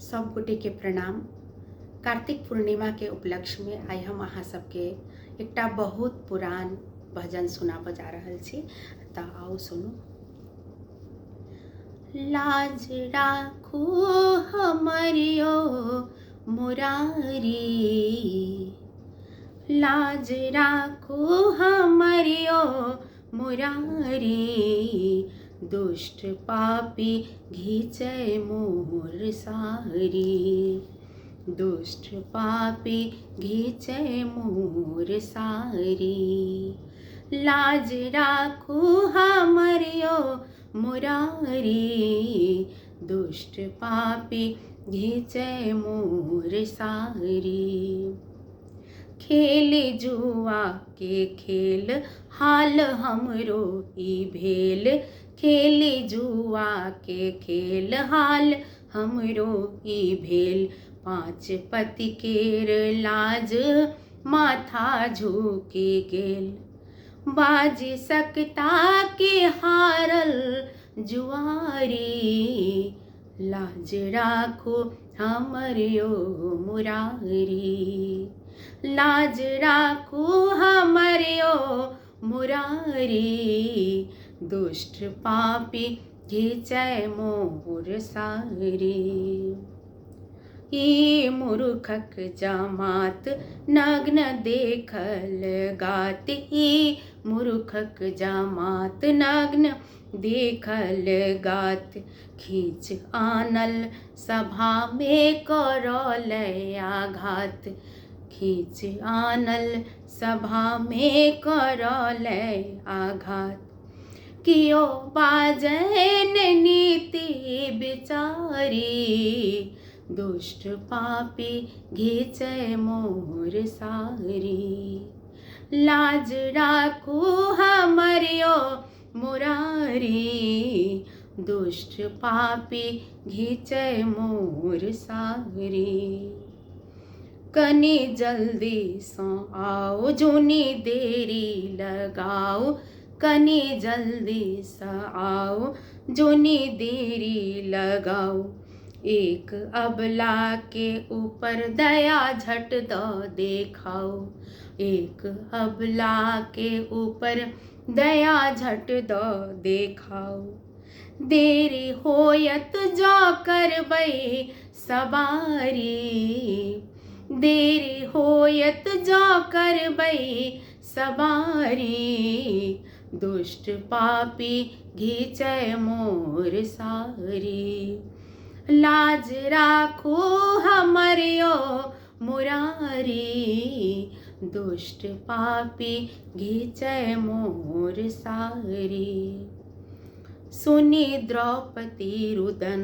सब गोटे के प्रणाम। कार्तिक पूर्णिमा के उपलक्ष्य में आई हम अहाँ सबके एकटा बहुत पुरान भजन सुनाब जा रहल छी। तऽ आओ सुनू। लाज राखू हमरियो मुरारी, लाज राखू हमरियो मुरारी, दुष्ट पापी घीचै मोर सारी, दुष्ट पापी घीचै मोर सारी। लाज राखू हमरियो मुरारी, दुष्ट पापी घीचै मोर सारी। खेल जुआ के खेल हाल हमरो ई भेल, खेल जुआ के खेल हाल हमरो ई भेल। पाँच पति केर लाज माथा झुकि गेल, बाजी सकता के हारल जुआरी। लाज राखू हमरियो मुरारी, लाज राखू हमरियो मुरारी, दुष्ट पापी घीचै मोर सारी। ई मूर्खक जमात नग्न देखल गात, ई मूर्खक जमात नग्न देखल गात। खींच आनल सभा में करलै आघात, खींच आनल सभा में करलै आघात। कियो बाजैन नीति बिचारी, दुष्ट पापी घीचै मोर सारी। लाज राखू हमरियो मुरारी, दुष्ट पापी घीचै मोर सारी। कनी जल्दी सँ आओ जोनी देरी लगाओ, कनी जल्दी सँ आओ जोनी देरी लगाओ। एक अबला के ऊपर दया झट द देखाओ, एक अबला के ऊपर दया झट द देखाओ। देरी होयत जा करबै सवारी, देरी होयत जा करबै सवारी, दुष्ट पापी घीचै मोर सारी। लाज राखू हमरियो मुरारी, दुष्ट पापी घीचै मोर सारी। सुनी द्रौपदी रुदन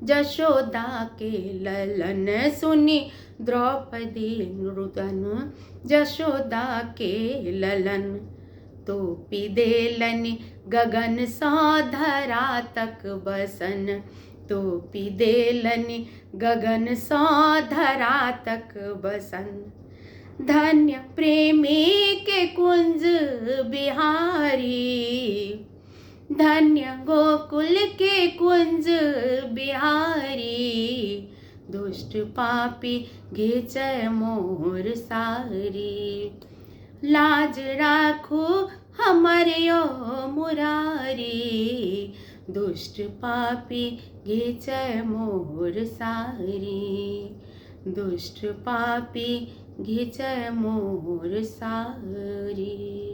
जशोदा के ललन, सुनी द्रौपदी रुदन जशोदा के ललन। तोपी देलनि गगन सँ धरा तक बसन, तोपी देलनि गगन सँ धरा तक बसन। धन्य प्रेमी के कुंज बिहारी, धन्य गोकुल के कुंज बिहारी, दुष्ट पापी घीचै मोर सारी। लाज राखू हमरियो मुरारी, दुष्ट पापी घीचै मोर सारी, दुष्ट पापी घीचै मोर सारी।